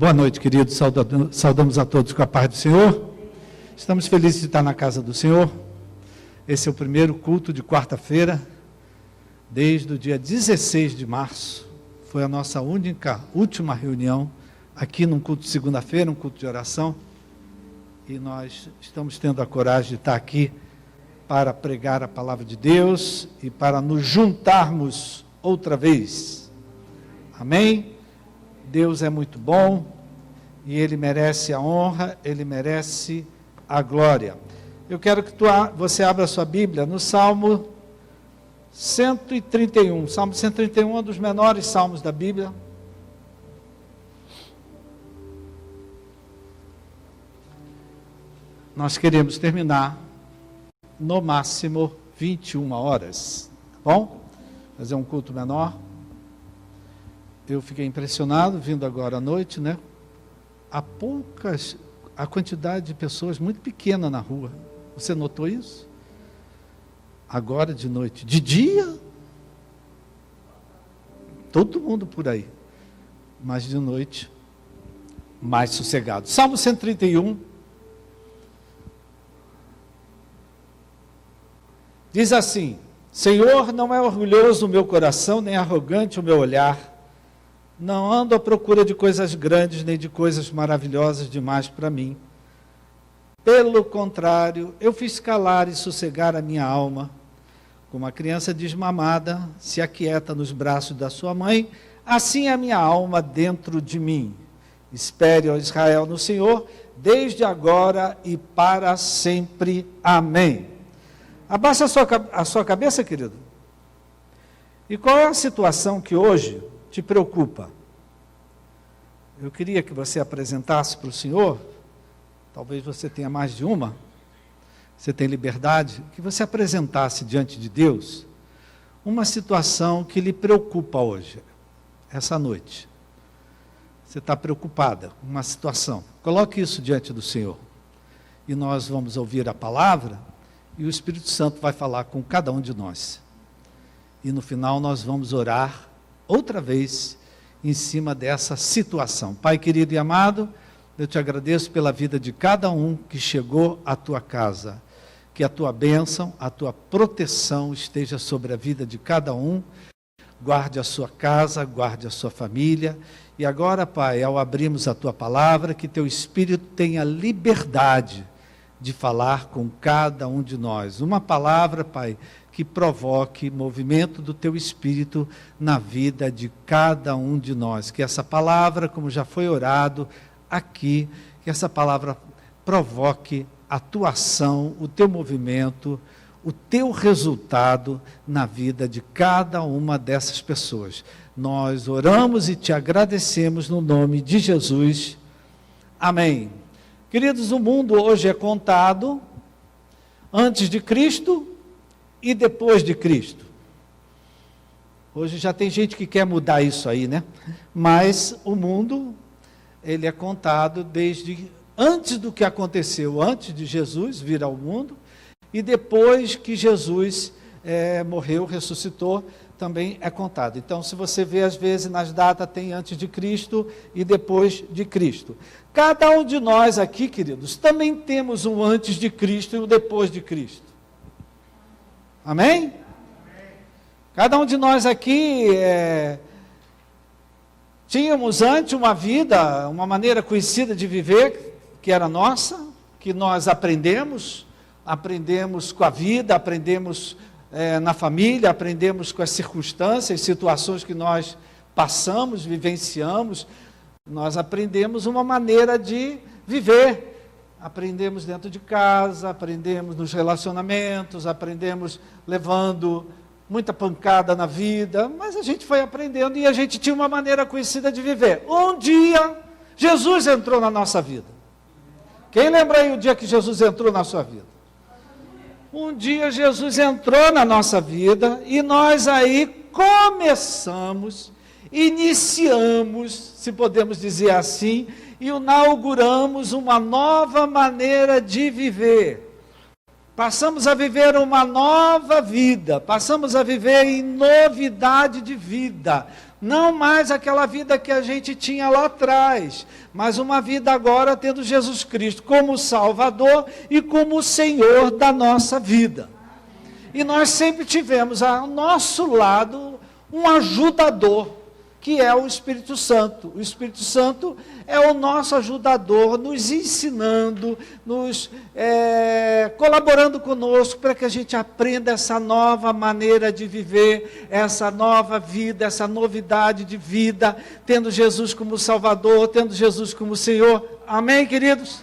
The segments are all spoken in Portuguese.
Boa noite, queridos. Saudamos a todos com a paz do Senhor. Estamos felizes de estar na casa do Senhor. Esse é o primeiro culto de quarta-feira, desde o dia 16 de março. Foi a nossa última reunião aqui num culto de segunda-feira, um culto de oração. E nós estamos tendo a coragem de estar aqui para pregar a palavra de Deus e para nos juntarmos outra vez. Amém? Deus é muito bom e Ele merece a honra, Ele merece a glória. Eu quero que você abra a sua Bíblia no Salmo 131. Salmo 131 é um dos menores salmos da Bíblia. Nós queremos terminar no máximo 21 horas, tá bom? Fazer um culto menor. Eu fiquei impressionado, vindo agora à noite, né? A quantidade de pessoas muito pequena na rua. Você notou isso? Agora de noite. De dia, todo mundo por aí. Mas de noite, mais sossegado. Salmo 131. Diz assim: Senhor, não é orgulhoso o meu coração, nem arrogante o meu olhar. Não ando à procura de coisas grandes, nem de coisas maravilhosas demais para mim. Pelo contrário, eu fiz calar e sossegar a minha alma. Como a criança desmamada se aquieta nos braços da sua mãe, assim é a minha alma dentro de mim. Espere, ó Israel, no Senhor, desde agora e para sempre. Amém. Abaixa a sua cabeça, querido. E qual é a situação que hoje te preocupa? Eu queria que você apresentasse para o Senhor, talvez você tenha mais de uma, você tem liberdade, que você apresentasse diante de Deus uma situação que lhe preocupa hoje, essa noite. Você está preocupada, uma situação. Coloque isso diante do Senhor. E nós vamos ouvir a palavra, e o Espírito Santo vai falar com cada um de nós. E no final nós vamos orar outra vez em cima dessa situação. Pai querido e amado, eu te agradeço pela vida de cada um que chegou à tua casa. Que a tua bênção, a tua proteção esteja sobre a vida de cada um. Guarde a sua casa, guarde a sua família. E agora, Pai, ao abrirmos a tua palavra, que teu Espírito tenha liberdade de falar com cada um de nós. Uma palavra, Pai, que provoque movimento do teu Espírito na vida de cada um de nós. Que essa palavra, como já foi orado aqui, que essa palavra provoque a tua ação, o teu movimento, o teu resultado na vida de cada uma dessas pessoas. Nós oramos e te agradecemos no nome de Jesus. Amém. Queridos, o mundo hoje é contado antes de Cristo e depois de Cristo. Hoje já tem gente que quer mudar isso aí, né? Mas o mundo, ele é contado desde antes do que aconteceu, antes de Jesus vir ao mundo, e depois que Jesus morreu, ressuscitou, também é contado. Então, se você vê, às vezes, nas datas, tem antes de Cristo e depois de Cristo. Cada um de nós aqui, queridos, também temos um antes de Cristo e um depois de Cristo. Amém? Cada um de nós aqui tínhamos antes uma vida, uma maneira conhecida de viver, que era nossa, que nós aprendemos com a vida, aprendemos na família, aprendemos com as circunstâncias, situações que nós passamos, vivenciamos, nós aprendemos uma maneira de viver. Aprendemos dentro de casa, aprendemos nos relacionamentos, aprendemos levando muita pancada na vida, mas a gente foi aprendendo e a gente tinha uma maneira conhecida de viver. Um dia, Jesus entrou na nossa vida. Quem lembra aí o dia que Jesus entrou na sua vida? Um dia Jesus entrou na nossa vida e nós aí iniciamos, se podemos dizer assim, e inauguramos uma nova maneira de viver. Passamos a viver uma nova vida, passamos a viver em novidade de vida, Não mais aquela vida que a gente tinha lá atrás, mas uma vida agora tendo Jesus Cristo como Salvador e como Senhor da nossa vida. E nós sempre tivemos ao nosso lado um ajudador, que é o Espírito Santo. O Espírito Santo é o nosso ajudador, nos ensinando, colaborando conosco para que a gente aprenda essa nova maneira de viver, essa nova vida, essa novidade de vida, tendo Jesus como Salvador, tendo Jesus como Senhor. Amém, queridos?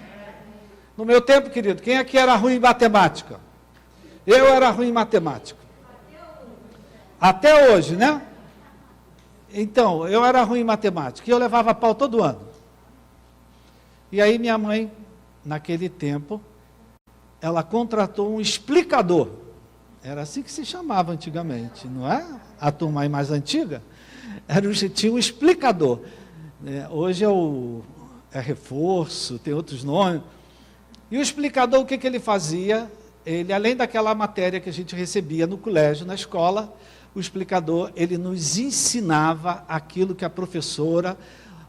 No meu tempo, querido, quem aqui era ruim em matemática? Eu era ruim em matemática. Até hoje, né? Então, eu era ruim em matemática e eu levava pau todo ano. E aí minha mãe, naquele tempo, ela contratou um explicador. Era assim que se chamava antigamente, não é? A turma aí mais antiga. Tinha um explicador. Hoje é reforço, tem outros nomes. E o explicador, o que ele fazia? Ele, além daquela matéria que a gente recebia no colégio, na escola, o explicador, ele nos ensinava aquilo que a professora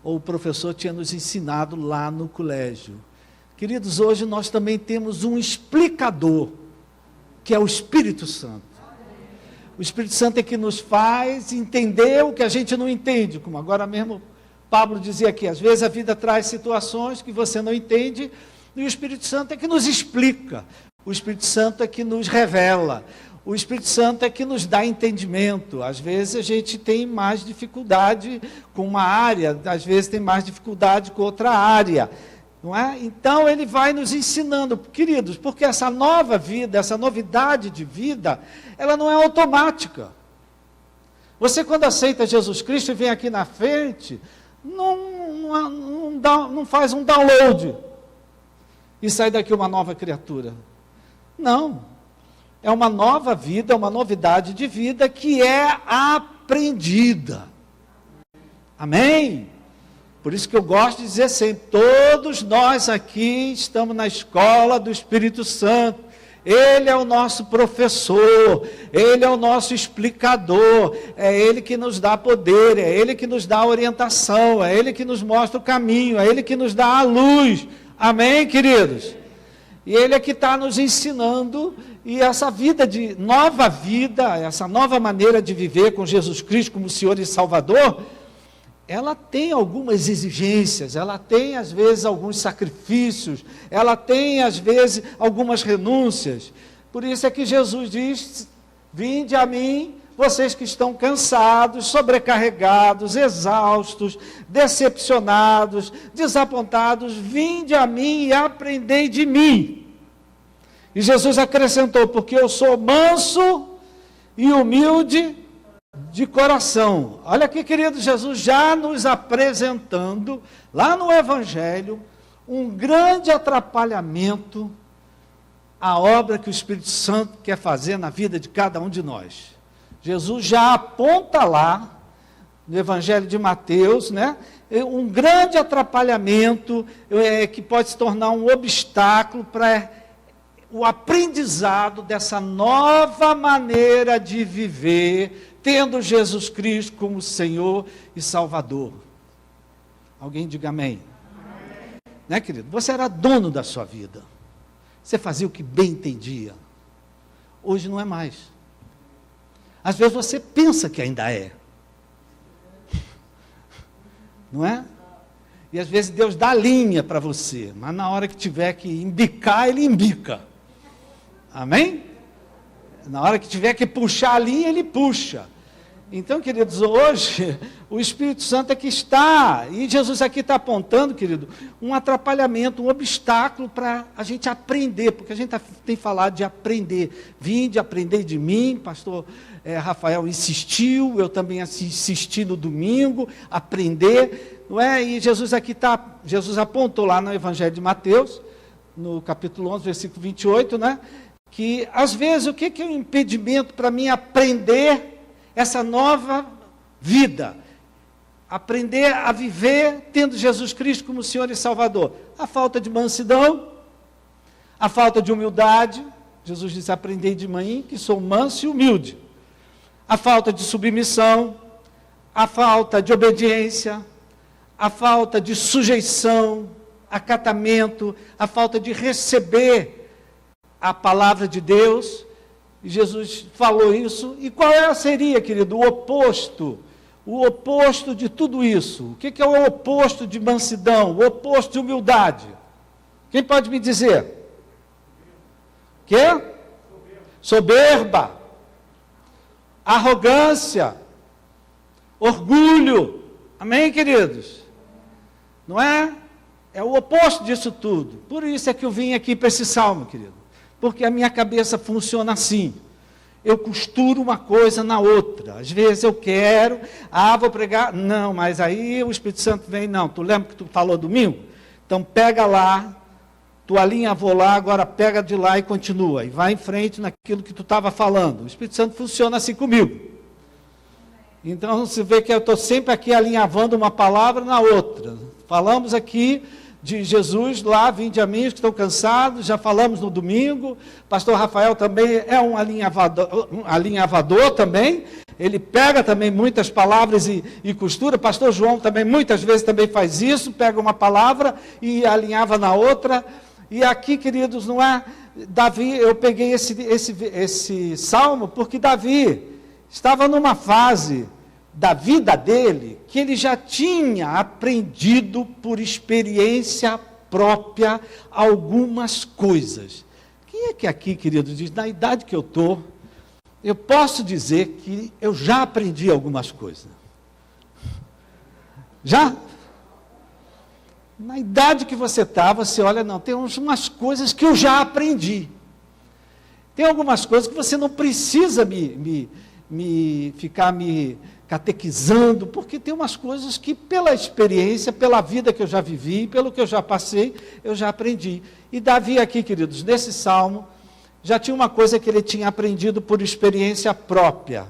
ou o professor tinha nos ensinado lá no colégio. Queridos, hoje nós também temos um explicador, que é o Espírito Santo. O Espírito Santo é que nos faz entender o que a gente não entende, como agora mesmo Pablo dizia aqui, às vezes a vida traz situações que você não entende, e o Espírito Santo é que nos explica, o Espírito Santo é que nos revela, o Espírito Santo é que nos dá entendimento. Às vezes a gente tem mais dificuldade com uma área, às vezes tem mais dificuldade com outra área, não é? Então ele vai nos ensinando, queridos, porque essa nova vida, essa novidade de vida, ela não é automática. Você quando aceita Jesus Cristo e vem aqui na frente, não faz um download e sai daqui uma nova criatura. Não. É uma nova vida, uma novidade de vida que é aprendida. Amém? Por isso que eu gosto de dizer sempre, todos nós aqui estamos na escola do Espírito Santo. Ele é o nosso professor, Ele é o nosso explicador, é Ele que nos dá poder, é Ele que nos dá orientação, é Ele que nos mostra o caminho, é Ele que nos dá a luz. Amém, queridos? E Ele é que está nos ensinando, e essa vida de nova vida, essa nova maneira de viver com Jesus Cristo como Senhor e Salvador, ela tem algumas exigências, ela tem às vezes alguns sacrifícios, ela tem às vezes algumas renúncias. Por isso é que Jesus diz, vinde a mim, vocês que estão cansados, sobrecarregados, exaustos, decepcionados, desapontados, vinde a mim e aprendei de mim. E Jesus acrescentou, porque eu sou manso e humilde de coração. Olha aqui, querido, Jesus já nos apresentando, lá no Evangelho, um grande atrapalhamento à obra que o Espírito Santo quer fazer na vida de cada um de nós. Jesus já aponta lá, no Evangelho de Mateus, né, um grande atrapalhamento que pode se tornar um obstáculo para o aprendizado dessa nova maneira de viver, tendo Jesus Cristo como Senhor e Salvador. Alguém diga amém. Amém. Né, querido? Você era dono da sua vida. Você fazia o que bem entendia. Hoje não é mais. Às vezes você pensa que ainda é. Não é? E às vezes Deus dá linha para você, mas na hora que tiver que embicar, Ele embica. Amém? Na hora que tiver que puxar a linha, Ele puxa. Então, queridos, hoje, o Espírito Santo é que está, e Jesus aqui está apontando, querido, um atrapalhamento, um obstáculo para a gente aprender, porque a gente tem falado de aprender. Vinde, aprender de mim, pastor Rafael insistiu, eu também insisti no domingo, aprender, não é? E Jesus aqui Jesus apontou lá no Evangelho de Mateus, no capítulo 11, versículo 28, né? Que às vezes o que é um impedimento para mim aprender essa nova vida, aprender a viver tendo Jesus Cristo como Senhor e Salvador? A falta de mansidão, a falta de humildade. Jesus disse, aprendei de mim que sou manso e humilde. A falta de submissão, a falta de obediência, a falta de sujeição, acatamento, a falta de receber a palavra de Deus. E Jesus falou isso. E qual seria, querido, o oposto? O oposto de tudo isso. O que é o oposto de mansidão? O oposto de humildade? Quem pode me dizer? Quê? Soberba. Arrogância. Orgulho. Amém, queridos? Não é? É o oposto disso tudo. Por isso é que eu vim aqui para esse salmo, querido. Porque a minha cabeça funciona assim. Eu costuro uma coisa na outra. Às vezes eu quero, vou pregar. Não, mas aí o Espírito Santo vem, não. Tu lembra que tu falou domingo? Então pega lá, tu alinhavou lá, agora pega de lá e continua. E vai em frente naquilo que tu estava falando. O Espírito Santo funciona assim comigo. Então você vê que eu estou sempre aqui alinhavando uma palavra na outra. Falamos aqui de Jesus lá, vinde a mim, os que estão cansados, já falamos no domingo. Pastor Rafael também é um alinhavador também, ele pega também muitas palavras e costura. Pastor João também muitas vezes também faz isso, pega uma palavra e alinhava na outra. E aqui, queridos, não é, Davi, eu peguei esse salmo porque Davi estava numa fase da vida dele, que ele já tinha aprendido por experiência própria algumas coisas. Quem é que aqui, querido, diz, na idade que eu estou, eu posso dizer que eu já aprendi algumas coisas? Já? Na idade que você está, você olha, não, tem umas coisas que eu já aprendi. Tem algumas coisas que você não precisa ficar me catequizando, porque tem umas coisas que pela experiência, pela vida que eu já vivi, pelo que eu já passei, eu já aprendi. E Davi aqui, queridos, nesse salmo, já tinha uma coisa que ele tinha aprendido por experiência própria,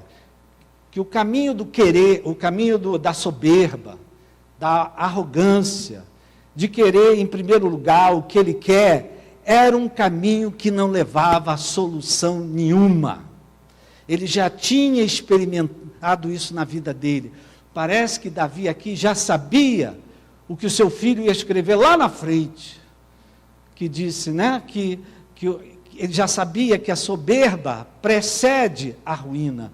que o caminho do querer, o caminho da soberba, da arrogância, de querer em primeiro lugar o que ele quer, era um caminho que não levava a solução nenhuma. Ele já tinha experimentado isso na vida dele. Parece que Davi aqui já sabia o que o seu filho ia escrever lá na frente, que disse, né, que ele já sabia que a soberba precede a ruína.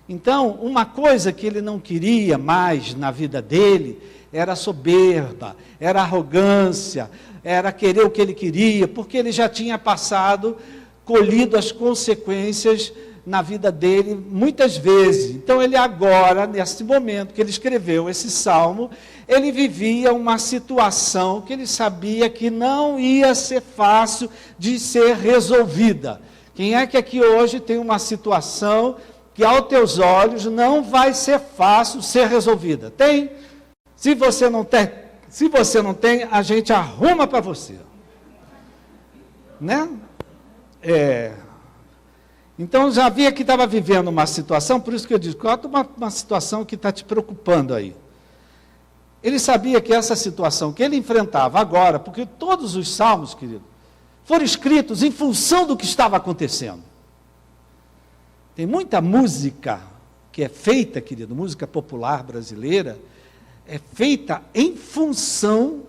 Então, uma coisa que ele não queria mais na vida dele era a soberba, era a arrogância, era querer o que ele queria, porque ele já tinha colhido as consequências na vida dele muitas vezes. Então ele agora, nesse momento que ele escreveu esse salmo, ele vivia uma situação que ele sabia que não ia ser fácil de ser resolvida. Quem é que aqui hoje tem uma situação que aos teus olhos não vai ser fácil ser resolvida? Tem? Se você não tem, a gente arruma para você. Né? Então, já via que estava vivendo uma situação, por isso que eu digo, qual é uma situação que está te preocupando aí? Ele sabia que essa situação que ele enfrentava agora, porque todos os salmos, querido, foram escritos em função do que estava acontecendo. Tem muita música que é feita, querido, música popular brasileira, é feita em função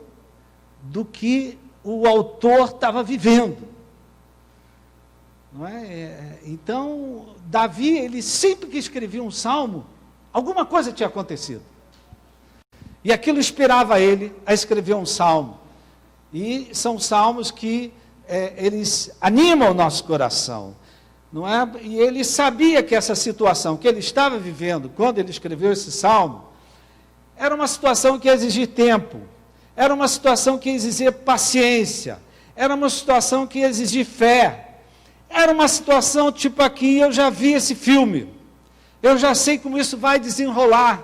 do que o autor estava vivendo. Não é? Então, Davi, ele sempre que escrevia um salmo, alguma coisa tinha acontecido. E aquilo inspirava ele a escrever um salmo. E são salmos que eles animam o nosso coração. Não é? E ele sabia que essa situação que ele estava vivendo, quando ele escreveu esse salmo, era uma situação que exigia tempo, era uma situação que exigia paciência, era uma situação que exigia fé. Era uma situação tipo aqui, eu já vi esse filme, eu já sei como isso vai desenrolar,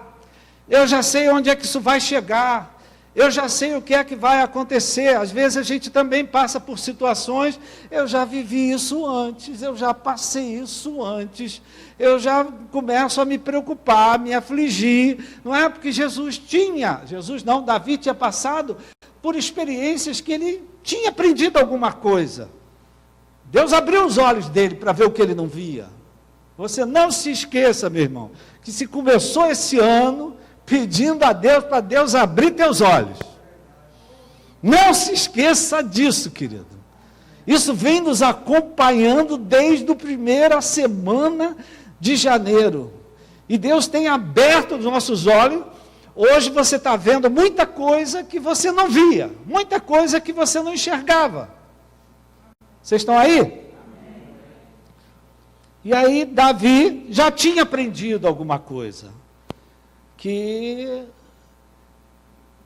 eu já sei onde é que isso vai chegar, eu já sei o que é que vai acontecer. Às vezes a gente também passa por situações, eu já vivi isso antes, eu já passei isso antes, eu já começo a me preocupar, a me afligir, não é? Porque Davi tinha passado por experiências que ele tinha aprendido alguma coisa. Deus abriu os olhos dele para ver o que ele não via. Você não se esqueça, meu irmão, que se começou esse ano, pedindo a Deus para Deus abrir teus olhos. Não se esqueça disso, querido. Isso vem nos acompanhando desde a primeira semana de janeiro. E Deus tem aberto os nossos olhos. Hoje você está vendo muita coisa que você não via, muita coisa que você não enxergava. Vocês estão aí? E aí Davi já tinha aprendido alguma coisa. Que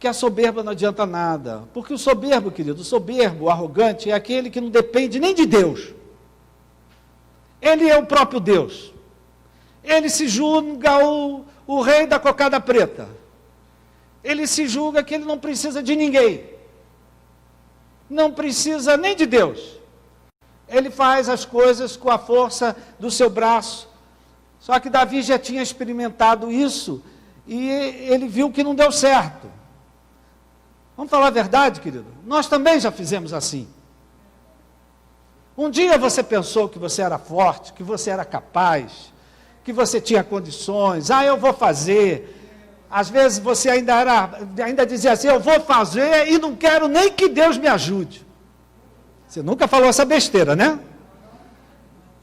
a soberba não adianta nada. Porque o soberbo, querido, o soberbo, o arrogante, é aquele que não depende nem de Deus. Ele é o próprio Deus. Ele se julga o rei da cocada preta. Ele se julga que ele não precisa de ninguém. Não precisa nem de Deus. Ele faz as coisas com a força do seu braço. Só que Davi já tinha experimentado isso e ele viu que não deu certo. Vamos falar a verdade, querido? Nós também já fizemos assim. Um dia você pensou que você era forte, que você era capaz, que você tinha condições. Eu vou fazer. Às vezes você ainda dizia assim, eu vou fazer e não quero nem que Deus me ajude. Você nunca falou essa besteira, né?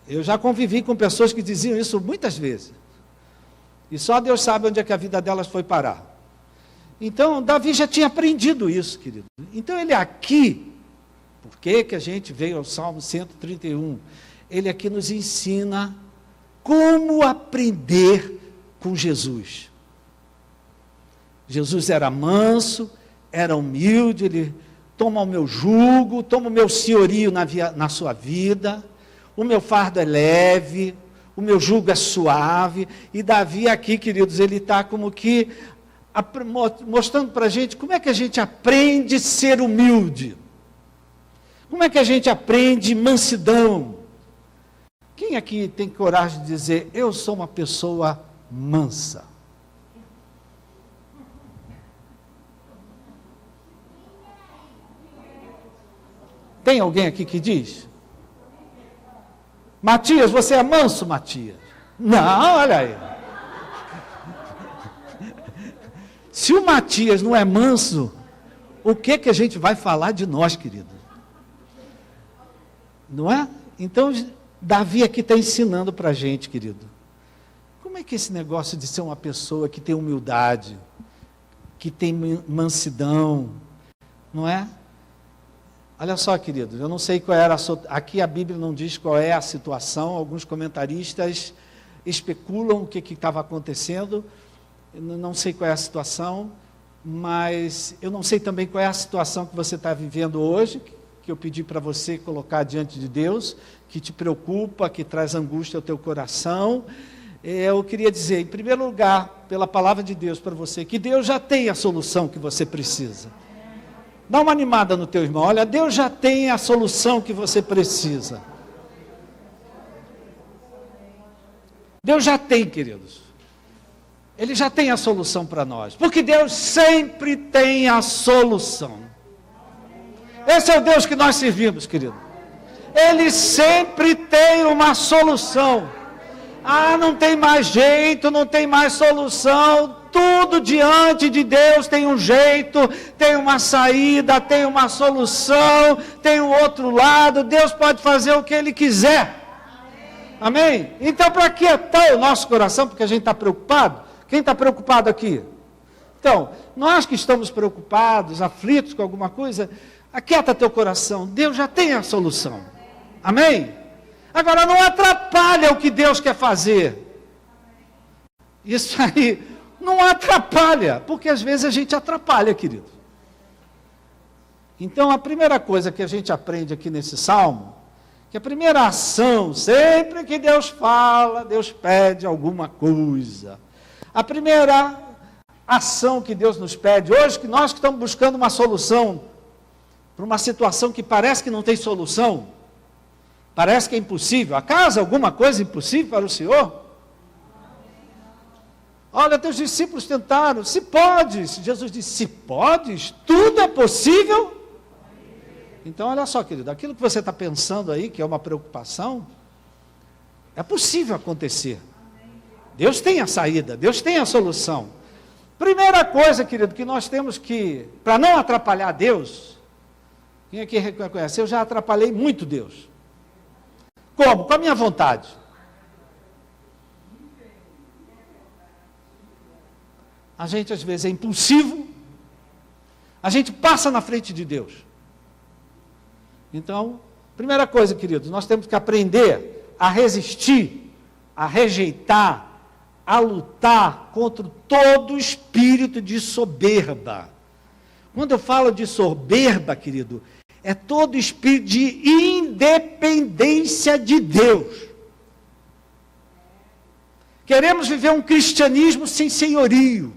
Eu já convivi com pessoas que diziam isso muitas vezes. E só Deus sabe onde é que a vida delas foi parar. Então, Davi já tinha aprendido isso, querido. Então, ele aqui, por que a gente veio ao Salmo 131? Ele aqui nos ensina como aprender com Jesus. Jesus era manso, era humilde, ele toma o meu jugo, toma o meu senhorio na sua vida, o meu fardo é leve, o meu jugo é suave. E Davi aqui, queridos, ele está como que mostrando para a gente como é que a gente aprende a ser humilde. Como é que a gente aprende mansidão? Quem aqui tem coragem de dizer, eu sou uma pessoa mansa? Tem alguém aqui que diz? Matias, você é manso, Matias? Não, olha aí. Se o Matias não é manso, o que a gente vai falar de nós, querido? Não é? Então, Davi aqui está ensinando para a gente, querido. Como é que esse negócio de ser uma pessoa que tem humildade, que tem mansidão, não é? Olha só, querido, eu não sei qual era aqui a Bíblia não diz qual é a situação, alguns comentaristas especulam o que estava acontecendo, eu não sei qual é a situação, mas eu não sei também qual é a situação que você está vivendo hoje, que eu pedi para você colocar diante de Deus, que te preocupa, que traz angústia ao teu coração. Eu queria dizer, em primeiro lugar, pela palavra de Deus para você, que Deus já tem a solução que você precisa. Dá uma animada no teu irmão, olha, Deus já tem a solução que você precisa. Deus já tem, queridos. Ele já tem a solução para nós, porque Deus sempre tem a solução. Esse é o Deus que nós servimos, querido. Ele sempre tem uma solução. Não tem mais jeito, não tem mais solução. Tudo diante de Deus tem um jeito, tem uma saída, tem uma solução, tem um outro lado. Deus pode fazer o que Ele quiser. Amém? Então, para aquietar o nosso coração, porque a gente está preocupado. Quem está preocupado aqui? Então, nós que estamos preocupados, aflitos com alguma coisa, aquieta teu coração. Deus já tem a solução. Amém? Agora, não atrapalha o que Deus quer fazer. Isso aí não atrapalha, porque às vezes a gente atrapalha, querido. Então, a primeira coisa que a gente aprende aqui nesse salmo, que a primeira ação, sempre que Deus fala, Deus pede alguma coisa. A primeira ação que Deus nos pede hoje, que nós que estamos buscando uma solução para uma situação que parece que não tem solução, parece que é impossível. Acaso alguma coisa impossível para o Senhor? Olha, teus discípulos tentaram, se podes. Jesus disse, se podes, tudo é possível. Então, olha só, querido, aquilo que você está pensando aí, que é uma preocupação, é possível acontecer. Deus tem a saída, Deus tem a solução. Primeira coisa, querido, que nós temos que, para não atrapalhar Deus, quem aqui reconhece? Eu já atrapalhei muito Deus. Como? Com a minha vontade. A gente às vezes é impulsivo, a gente passa na frente de Deus. Então, primeira coisa, queridos, nós temos que aprender a resistir, a rejeitar, a lutar contra todo espírito de soberba. Quando eu falo de soberba, querido, é todo espírito de independência de Deus. Queremos viver um cristianismo sem senhorio.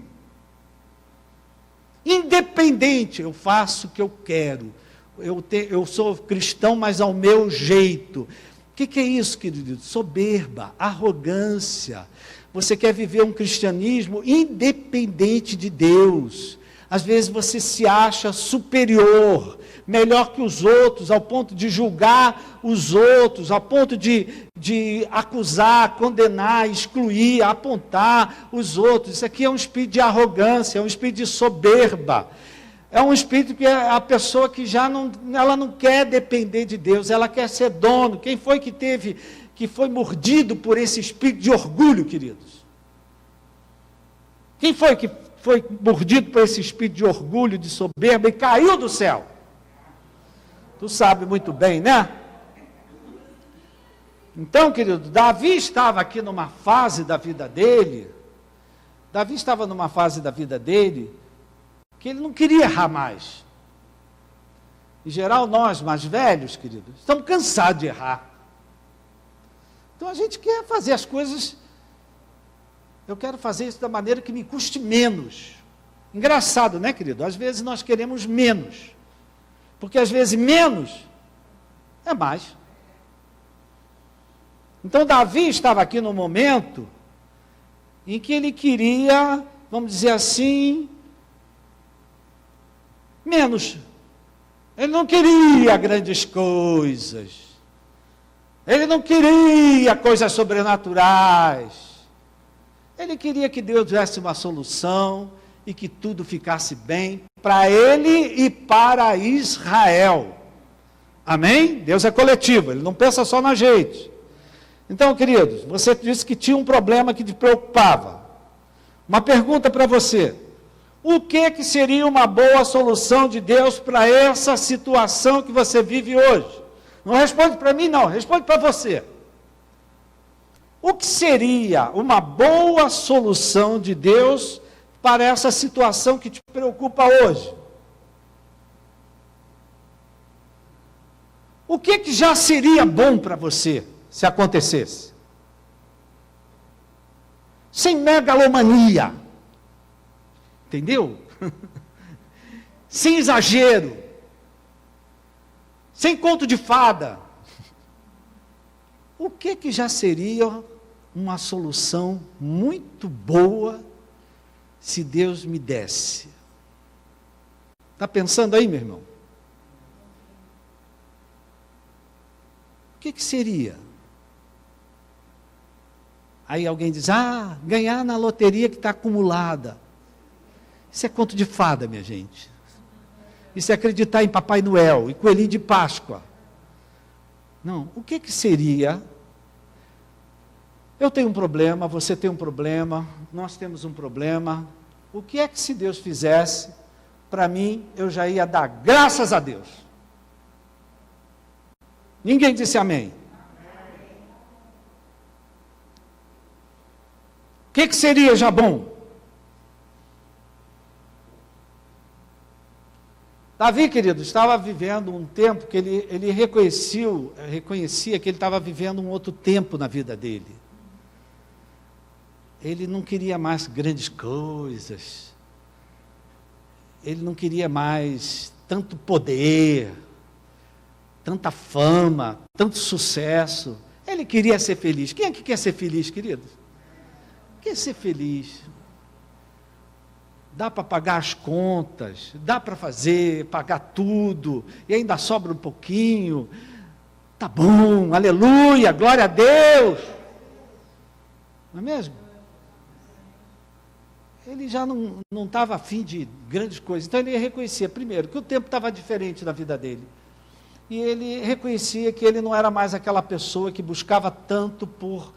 Independente, eu faço o que eu quero. Eu sou cristão, mas ao meu jeito. O que é isso, querido? Soberba, arrogância. Você quer viver um cristianismo independente de Deus. Às vezes você se acha superior, melhor que os outros, ao ponto de julgar os outros, ao ponto de acusar, condenar, excluir, apontar os outros. Isso aqui é um espírito de arrogância, é um espírito de soberba. É um espírito que é a pessoa que ela não quer depender de Deus, ela quer ser dono. Quem foi que foi mordido por esse espírito de orgulho, queridos? Quem foi que foi mordido por esse espírito de orgulho, de soberba e caiu do céu? Tu sabe muito bem, né? Então, querido, Davi estava aqui numa fase da vida dele, que ele não queria errar mais. Em geral, nós mais velhos, queridos, estamos cansados de errar. Então a gente quer fazer as coisas, eu quero fazer isso da maneira que me custe menos. Engraçado, né, querido? Às vezes nós queremos menos, porque às vezes menos é mais. Então Davi estava aqui no momento em que ele queria, vamos dizer assim, menos. Ele não queria grandes coisas. Ele não queria coisas sobrenaturais. Ele queria que Deus desse uma solução e que tudo ficasse bem para ele e para Israel. Amém? Deus é coletivo, Ele não pensa só na gente. Então, queridos, você disse que tinha um problema que te preocupava. Uma pergunta para você. O que seria uma boa solução de Deus para essa situação que você vive hoje? Não responde para mim, não, responde para você. O que seria uma boa solução de Deus para essa situação que te preocupa hoje? O que já seria bom para você, se acontecesse? Sem megalomania. Entendeu? Sem exagero. Sem conto de fada. O que já seria uma solução muito boa se Deus me desse? Está pensando aí, meu irmão? O que seria? Aí alguém diz, ganhar na loteria que está acumulada. Isso é conto de fada, minha gente. Isso é acreditar em Papai Noel e Coelhinho de Páscoa. Não, o que seria? Eu tenho um problema, você tem um problema, nós temos um problema. O que é que se Deus fizesse, para mim, eu já ia dar graças a Deus? Ninguém disse amém. O que seria já bom? Davi, querido, estava vivendo um tempo que ele reconhecia que ele estava vivendo um outro tempo na vida dele. Ele não queria mais grandes coisas. Ele não queria mais tanto poder, tanta fama, tanto sucesso. Ele queria ser feliz. Quem é que quer ser feliz, querido? Quer ser feliz. Dá para pagar as contas, dá para pagar tudo, e ainda sobra um pouquinho. Tá bom, aleluia, glória a Deus. Não é mesmo? ele já não estava afim de grandes coisas. Então ele reconhecia, primeiro, que o tempo estava diferente da vida dele. E ele reconhecia que ele não era mais aquela pessoa que buscava tanto por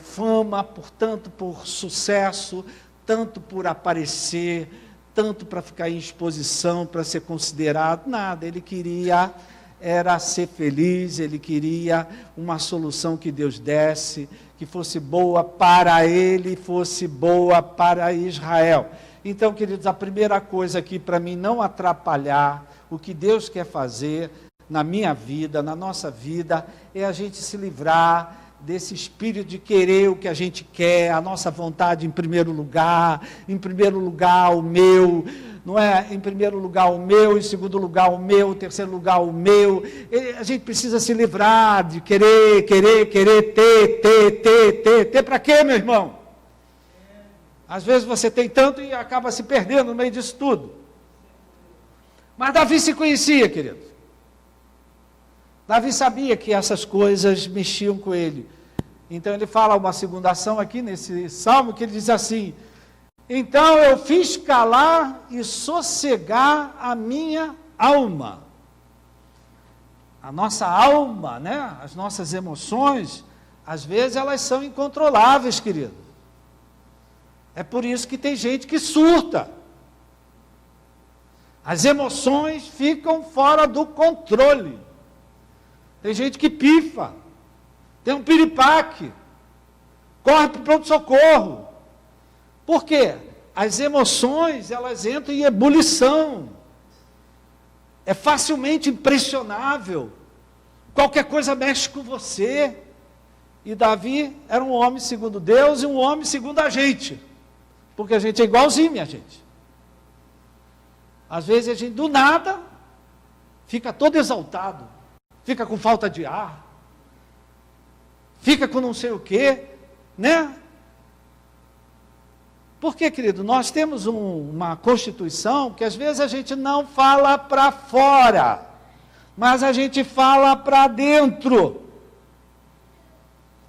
fama, tanto por sucesso, tanto por aparecer, tanto para ficar em exposição, para ser considerado, nada. Ele queria era ser feliz, ele queria uma solução que Deus desse, que fosse boa para ele, fosse boa para Israel. Então, queridos, a primeira coisa aqui para mim não atrapalhar o que Deus quer fazer na minha vida, na nossa vida, é a gente se livrar desse espírito de querer o que a gente quer, a nossa vontade em primeiro lugar o meu, não é? Em primeiro lugar o meu, em segundo lugar o meu, em terceiro lugar o meu. A gente precisa se livrar de querer, ter. Para quê, meu irmão? Às vezes você tem tanto e acaba se perdendo no meio disso tudo. Mas Davi se conhecia, querido. Davi sabia que essas coisas mexiam com ele. Então ele fala uma segunda ação aqui nesse salmo, que ele diz assim: então eu fiz calar e sossegar a minha alma. A nossa alma, né? As nossas emoções, às vezes elas são incontroláveis, querido. É por isso que tem gente que surta. As emoções ficam fora do controle. Tem gente que pifa, tem um piripaque, corre para o pronto-socorro. Por quê? As emoções, elas entram em ebulição. É facilmente impressionável. Qualquer coisa mexe com você. E Davi era um homem segundo Deus e um homem segundo a gente. Porque a gente é igualzinho, minha gente. Às vezes a gente, do nada, fica todo exaltado. Fica com falta de ar, fica com não sei o quê, né? Porque, querido, nós temos uma Constituição que às vezes a gente não fala para fora, mas a gente fala para dentro.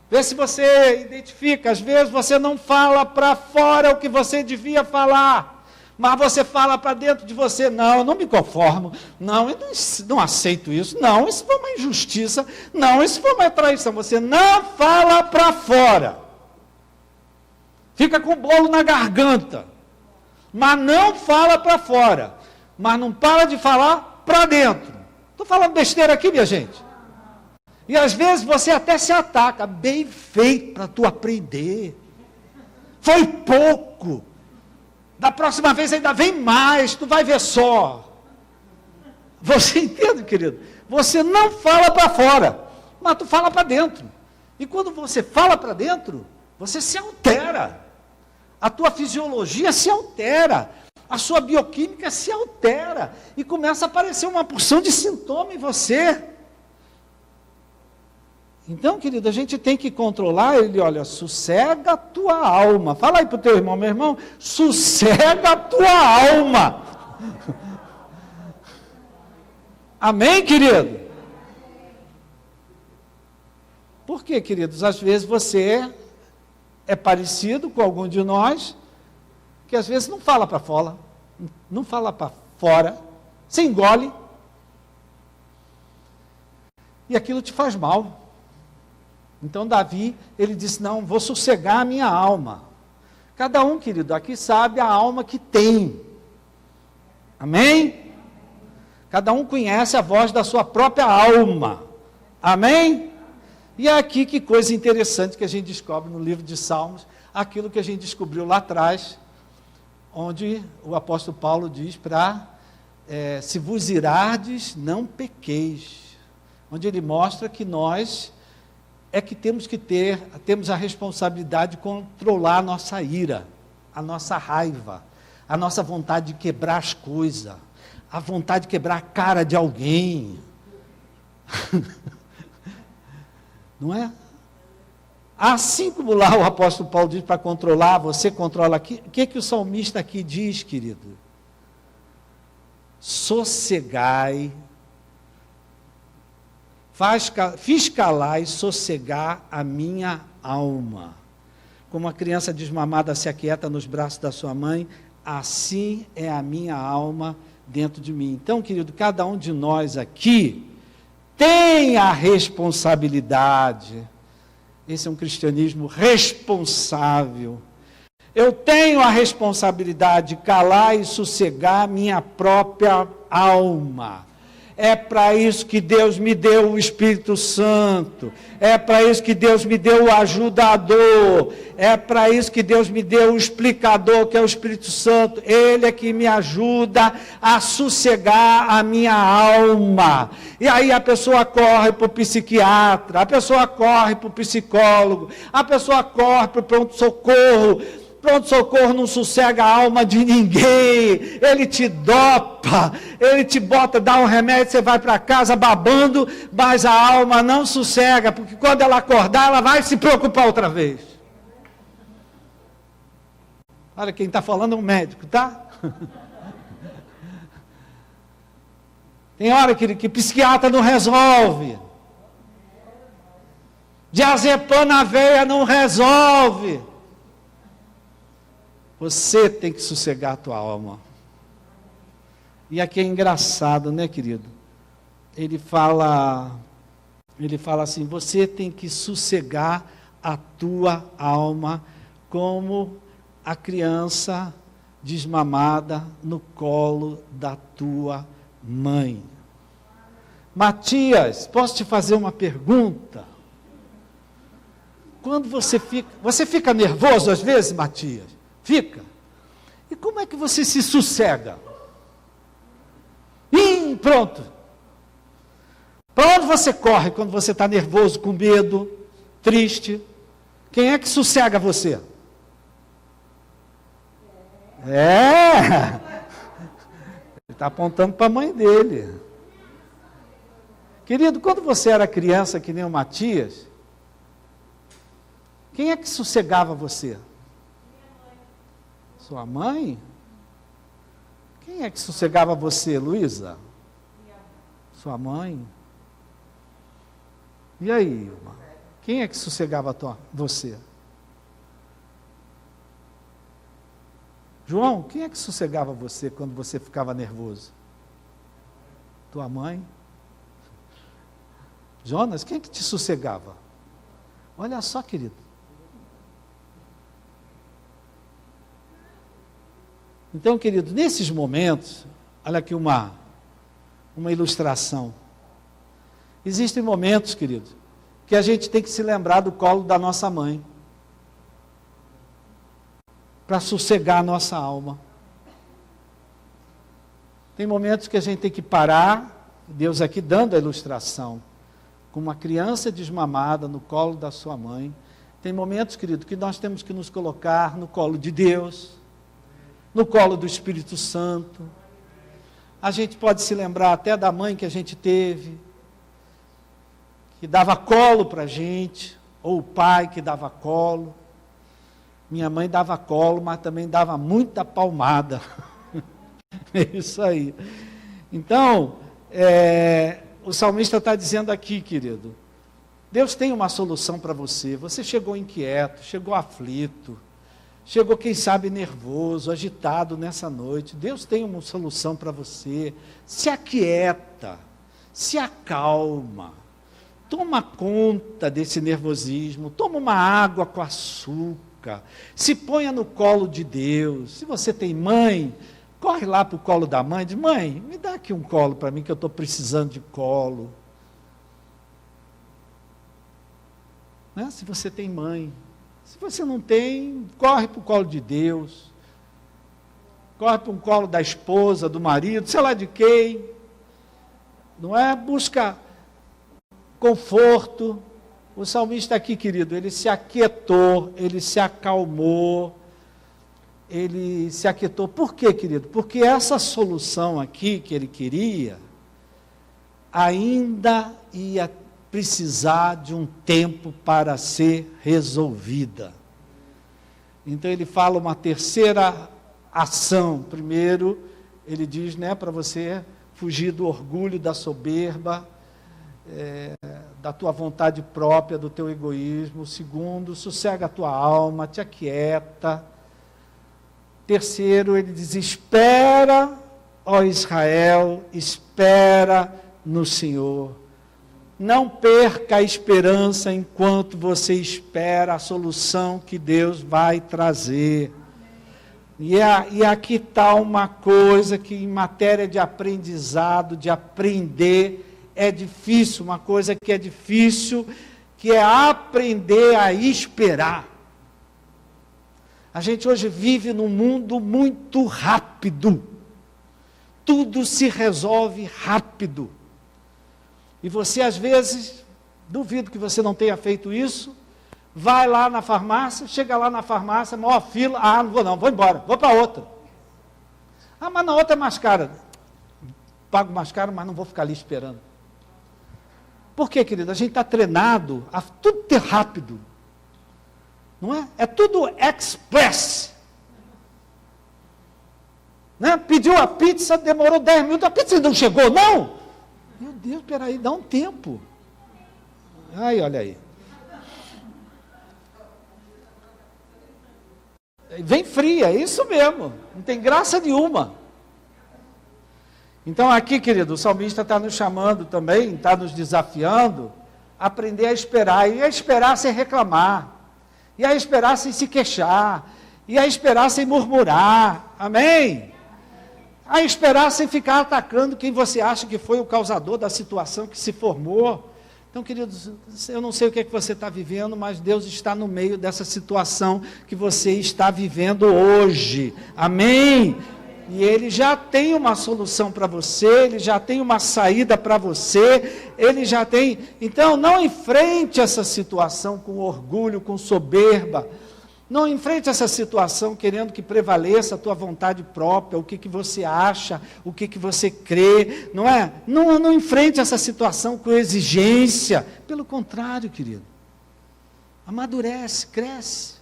Vê se você identifica, às vezes você não fala para fora o que você devia falar, mas você fala para dentro de você: não, eu não me conformo, não, eu não aceito isso, não, isso foi uma injustiça, não, isso foi uma traição. Você não fala para fora, fica com o bolo na garganta, mas não fala para fora, mas não para de falar para dentro. Estou falando besteira aqui, minha gente? E às vezes você até se ataca: bem feito para tu aprender, foi pouco. Da próxima vez ainda vem mais, tu vai ver só. Você entende, querido? Você não fala para fora, mas tu fala para dentro. E quando você fala para dentro, você se altera. A tua fisiologia se altera. A sua bioquímica se altera. E começa a aparecer uma porção de sintoma em você. Então, querido, a gente tem que controlar ele. Olha, sossega a tua alma. Fala aí para o teu irmão: meu irmão, sossega a tua alma. Amém, querido? Por quê, queridos? Às vezes você é parecido com algum de nós, que às vezes não fala para fora, não fala para fora, se engole, e aquilo te faz mal. Então Davi, ele disse: não, vou sossegar a minha alma. Cada um, querido, aqui sabe a alma que tem. Amém? Cada um conhece a voz da sua própria alma. Amém? E é aqui que coisa interessante que a gente descobre no livro de Salmos, aquilo que a gente descobriu lá atrás, onde o apóstolo Paulo diz para se vos irardes, não pequeis. Onde ele mostra que nós que temos a responsabilidade de controlar a nossa ira, a nossa raiva, a nossa vontade de quebrar as coisas, a vontade de quebrar a cara de alguém. Não é? Assim como lá o apóstolo Paulo diz para controlar, você controla aqui. O que o salmista aqui diz, querido? Sossegai, fiz calar e sossegar a minha alma. como a criança desmamada se aquieta nos braços da sua mãe, assim é a minha alma dentro de mim. Então, querido, cada um de nós aqui tem a responsabilidade. Esse é um cristianismo responsável. Eu tenho a responsabilidade de calar e sossegar minha própria alma. É para isso que Deus me deu o Espírito Santo. É para isso que Deus me deu o ajudador. É para isso que Deus me deu o explicador, que é o Espírito Santo. Ele é que me ajuda a sossegar a minha alma. E aí a pessoa corre para o psiquiatra, a pessoa corre para o psicólogo, a pessoa corre para o pronto-socorro. Pronto-socorro não sossega a alma de ninguém, ele te dopa, ele te bota, dá um remédio, você vai para casa babando, mas a alma não sossega, porque quando ela acordar, ela vai se preocupar outra vez. Olha, quem está falando é um médico, tá? Tem hora que psiquiatra não resolve, diazepam na veia não resolve. Você tem que sossegar a tua alma. E aqui é engraçado, né, querido? Ele fala assim, você tem que sossegar a tua alma como a criança desmamada no colo da tua mãe. Matias, posso te fazer uma pergunta? Quando você fica nervoso às vezes, Matias? Fica. E como é que você se sossega? Pronto. Para onde você corre quando você está nervoso, com medo, triste? Quem é que sossega você? Ele está apontando para a mãe dele. Querido, quando você era criança, que nem o Matias, quem é que sossegava você? Sua mãe? Quem é que sossegava você, Luísa? Sua mãe? E aí, irmã? Quem é que sossegava você? João, quem é que sossegava você quando você ficava nervoso? Tua mãe? Jonas, quem é que te sossegava? Olha só, querido. Então, querido, nesses momentos, olha aqui uma ilustração. Existem momentos, querido, que a gente tem que se lembrar do colo da nossa mãe, para sossegar a nossa alma. Tem momentos que a gente tem que parar, Deus aqui dando a ilustração, com uma criança desmamada no colo da sua mãe. Tem momentos, querido, que nós temos que nos colocar no colo de Deus, no colo do Espírito Santo. A gente pode se lembrar até da mãe que a gente teve, que dava colo para a gente, ou o pai que dava colo. Minha mãe dava colo, mas também dava muita palmada. É isso aí. Então, o salmista está dizendo aqui, querido, Deus tem uma solução para você. Você chegou inquieto, chegou aflito, chegou, quem sabe, nervoso, agitado nessa noite. Deus tem uma solução para você. Se aquieta, se acalma, toma conta desse nervosismo, toma uma água com açúcar, se ponha no colo de Deus. Se você tem mãe, corre lá para o colo da mãe, diz, mãe, me dá aqui um colo para mim, que eu estou precisando de colo. Né? Se você tem mãe. Se você não tem, corre para o colo de Deus, corre para o colo da esposa, do marido, sei lá de quem, não é? Busca conforto. O salmista aqui, querido, ele se aquietou, ele se acalmou, ele se aquietou. Por quê, querido? Porque essa solução aqui que ele queria, ainda ia precisar de um tempo para ser resolvida. Então ele fala uma terceira ação. Primeiro, ele diz, né, para você fugir do orgulho, da soberba, da tua vontade própria, do teu egoísmo. Segundo, sossega a tua alma, te aquieta. Terceiro, ele diz, espera, ó Israel, espera no Senhor. Não perca a esperança enquanto você espera a solução que Deus vai trazer. E aqui está uma coisa que em matéria de aprendizado, de aprender, é difícil, uma coisa que é difícil, que é aprender a esperar. A gente hoje vive num mundo muito rápido. Tudo se resolve rápido. E você, às vezes, duvido que você não tenha feito isso, vai lá na farmácia, chega lá na farmácia, maior fila, não vou não, vou embora, vou para outra. Mas na outra é mais cara. Pago mais caro, mas não vou ficar ali esperando. Por quê, querido? A gente está treinado a tudo ter rápido. Não é? É tudo express. Né? Pediu a pizza, demorou 10 minutos, a pizza ainda não chegou, não? Meu Deus, peraí, dá um tempo. Ai, olha aí. Vem fria, é isso mesmo. Não tem graça nenhuma. Então aqui, querido, o salmista está nos chamando também, está nos desafiando a aprender a esperar. E a esperar sem reclamar. E a esperar sem se queixar. E a esperar sem murmurar. Amém? A esperar sem ficar atacando quem você acha que foi o causador da situação que se formou. Então, queridos, eu não sei o que é que você está vivendo, mas Deus está no meio dessa situação que você está vivendo hoje. Amém? E Ele já tem uma solução para você, Ele já tem uma saída para você, Ele já tem... Então, não enfrente essa situação com orgulho, com soberba. Não enfrente essa situação querendo que prevaleça a tua vontade própria, o que você acha, o que você crê, não é? Não enfrente essa situação com exigência. Pelo contrário, querido. Amadurece, cresce.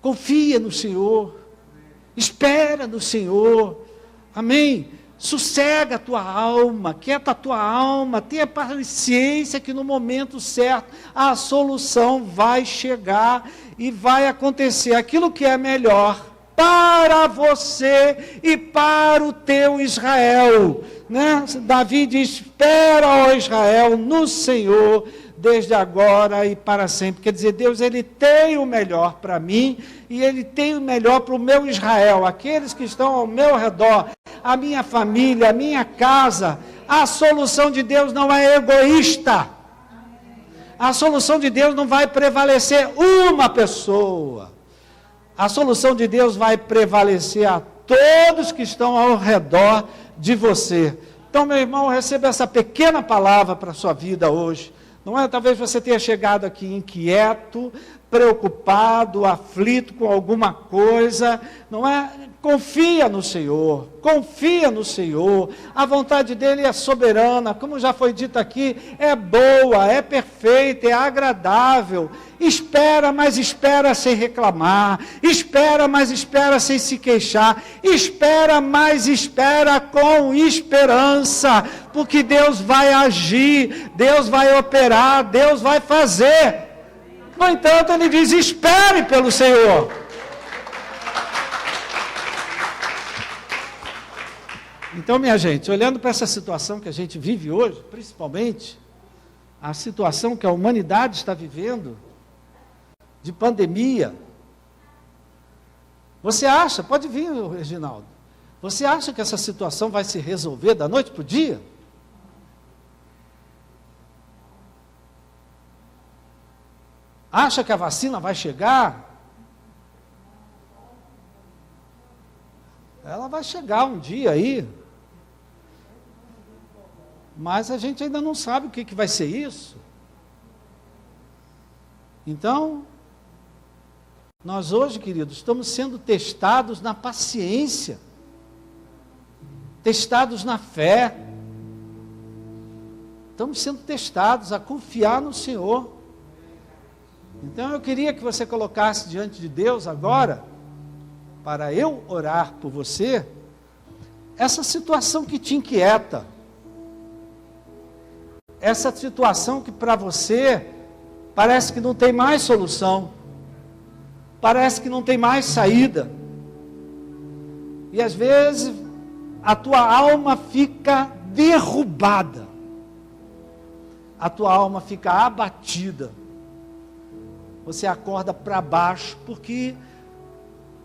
Confia no Senhor. Espera no Senhor. Amém? Sossega a tua alma, quieta a tua alma, tenha paciência que no momento certo a solução vai chegar e vai acontecer aquilo que é melhor para você e para o teu Israel, né? Davi diz, espera, ó Israel, no Senhor, desde agora e para sempre. Quer dizer, Deus, Ele tem o melhor para mim e Ele tem o melhor para o meu Israel, aqueles que estão ao meu redor, a minha família, a minha casa. A solução de Deus não é egoísta. A solução de Deus não vai prevalecer uma pessoa. A solução de Deus vai prevalecer a todos que estão ao redor de você. Então, meu irmão, receba essa pequena palavra para a sua vida hoje. Não é? Talvez você tenha chegado aqui inquieto, preocupado, aflito com alguma coisa, não é? Confia no Senhor, confia no Senhor. A vontade dEle é soberana, como já foi dito aqui, é boa, é perfeita, é agradável. Espera, mas espera sem reclamar. Espera, mas espera sem se queixar. Espera, mas espera com esperança, porque Deus vai agir, Deus vai operar, Deus vai fazer. No entanto, Ele diz, espere pelo Senhor. Então, minha gente, olhando para essa situação que a gente vive hoje, principalmente, a situação que a humanidade está vivendo, de pandemia, você acha, pode vir, Reginaldo, você acha que essa situação vai se resolver da noite para o dia? Acha que a vacina vai chegar? Ela vai chegar um dia aí. Mas a gente ainda não sabe o que vai ser isso. Então, nós hoje, queridos, estamos sendo testados na paciência. Testados na fé. Estamos sendo testados a confiar no Senhor. Então eu queria que você colocasse diante de Deus agora, para eu orar por você, essa situação que te inquieta. essa situação que para você parece que não tem mais solução, parece que não tem mais saída, e às vezes a tua alma fica derrubada, a tua alma fica abatida, você acorda para baixo, porque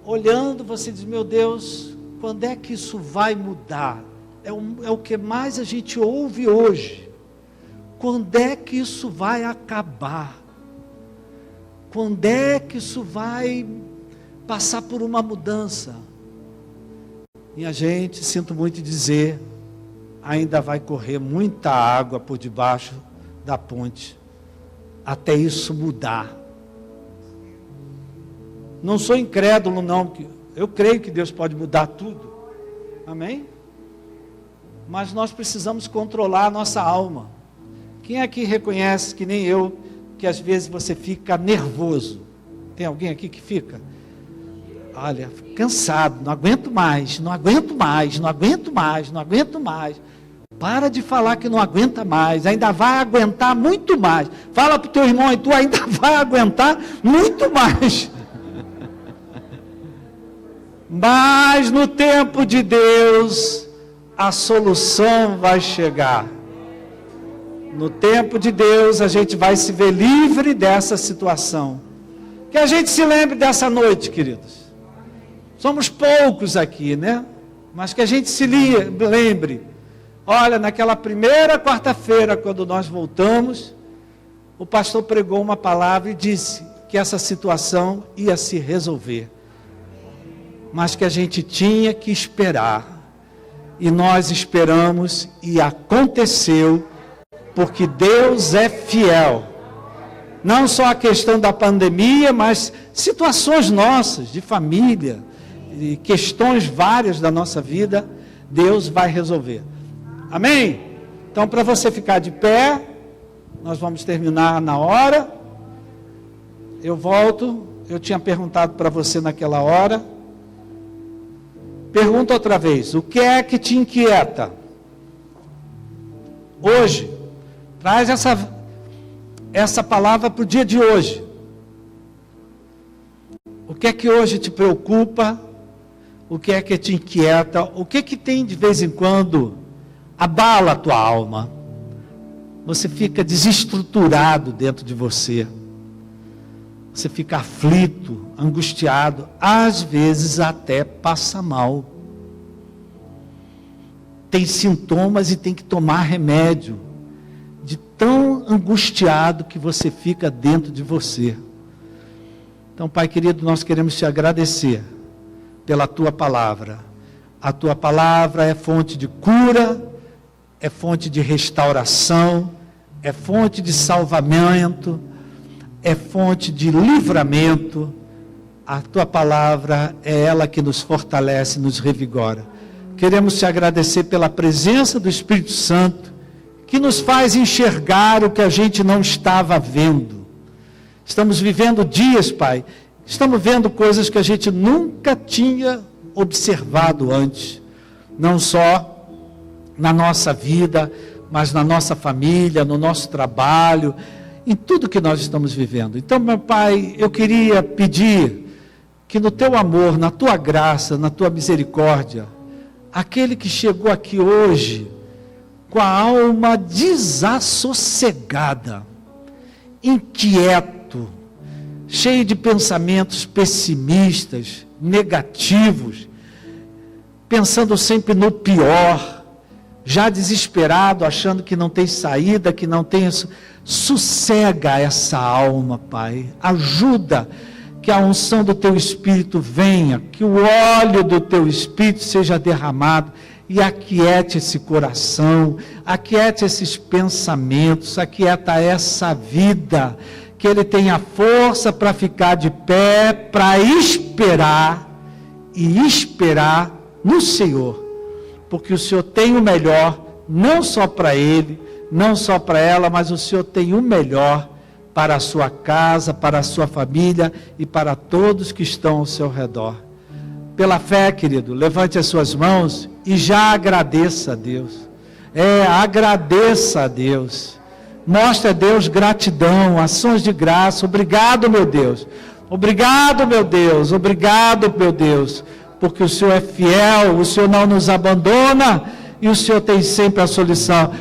olhando você diz, meu Deus, quando é que isso vai mudar? É o que mais a gente ouve hoje. Quando é que isso vai acabar? Quando é que isso vai passar por uma mudança? E a gente, sinto muito dizer, ainda vai correr muita água por debaixo da ponte, até isso mudar. Não sou incrédulo não, eu creio que Deus pode mudar tudo, amém? Mas nós precisamos controlar a nossa alma. Quem aqui reconhece, que nem eu, que às vezes você fica nervoso? Tem alguém aqui que fica? Olha, cansado, não aguento mais, não aguento mais, não aguento mais, não aguento mais. Para de falar que não aguenta mais, ainda vai aguentar muito mais. Fala para o teu irmão, e tu ainda vai aguentar muito mais. Mas no tempo de Deus, a solução vai chegar. No tempo de Deus, a gente vai se ver livre dessa situação. Que a gente se lembre dessa noite, queridos. Somos poucos aqui, né? Mas que a gente se lembre. Olha, naquela primeira quarta-feira, quando nós voltamos, o pastor pregou uma palavra e disse que essa situação ia se resolver. Mas que a gente tinha que esperar. E nós esperamos e aconteceu, porque Deus é fiel. Não só a questão da pandemia, mas situações nossas, de família, de questões várias da nossa vida, Deus vai resolver. Amém? Então, para você ficar de pé, nós vamos terminar na hora. Eu volto, eu tinha perguntado para você naquela hora. Pergunta outra vez, o que é que te inquieta? Hoje, traz essa palavra para o dia de hoje. O que é que hoje te preocupa? O que é que te inquieta? O que é que tem de vez em quando abala a tua alma? Você fica desestruturado dentro de você. Você fica aflito, angustiado, às vezes até passa mal. Tem sintomas e tem que tomar remédio, de tão angustiado que você fica dentro de você. Então, Pai querido, nós queremos te agradecer pela tua palavra. A tua palavra é fonte de cura, é fonte de restauração, é fonte de salvamento, é fonte de livramento. A tua palavra é ela que nos fortalece, nos revigora. Queremos te agradecer pela presença do Espírito Santo, que nos faz enxergar o que a gente não estava vendo. Estamos vivendo dias, Pai, estamos vendo coisas que a gente nunca tinha observado antes, não só na nossa vida, mas na nossa família, no nosso trabalho, em tudo que nós estamos vivendo. Então, meu Pai, eu queria pedir que no teu amor, na tua graça, na tua misericórdia, aquele que chegou aqui hoje com a alma desassossegada, inquieto, cheio de pensamentos pessimistas, negativos, pensando sempre no pior, já desesperado, achando que não tem saída, que não tem... Sossega essa alma, Pai. Ajuda que a unção do Teu Espírito venha, que o óleo do Teu Espírito seja derramado e aquiete esse coração, aquiete esses pensamentos, aquieta essa vida, que ele tenha força para ficar de pé, para esperar e esperar no Senhor, porque o Senhor tem o melhor, não só para ele, não só para ela, mas o Senhor tem o melhor para a sua casa, para a sua família e para todos que estão ao seu redor. Pela fé, querido, levante as suas mãos e já agradeça a Deus. Agradeça a Deus. Mostre a Deus gratidão, ações de graça. Obrigado, meu Deus. Obrigado, meu Deus. Obrigado, meu Deus. Porque o Senhor é fiel, o Senhor não nos abandona e o Senhor tem sempre a solução.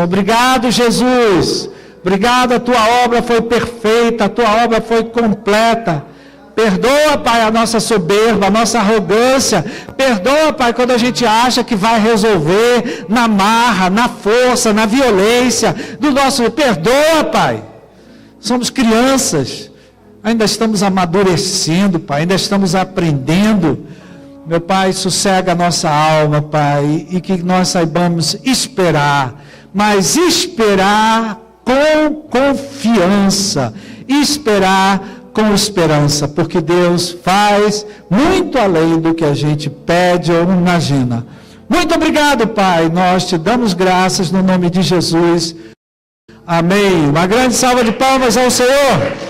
Obrigado, Jesus. Obrigado, a tua obra foi perfeita, a tua obra foi completa. Perdoa, Pai, a nossa soberba, a nossa arrogância. Perdoa, Pai, quando a gente acha que vai resolver na marra, na força, na violência do nosso... Perdoa, Pai. Somos crianças. Ainda estamos amadurecendo, Pai. Ainda estamos aprendendo. Meu Pai, sossega a nossa alma, Pai. E que nós saibamos esperar. Mas esperar com confiança. Esperar com esperança, porque Deus faz muito além do que a gente pede ou imagina. Muito obrigado, Pai, nós te damos graças no nome de Jesus. Amém. Uma grande salva de palmas ao Senhor.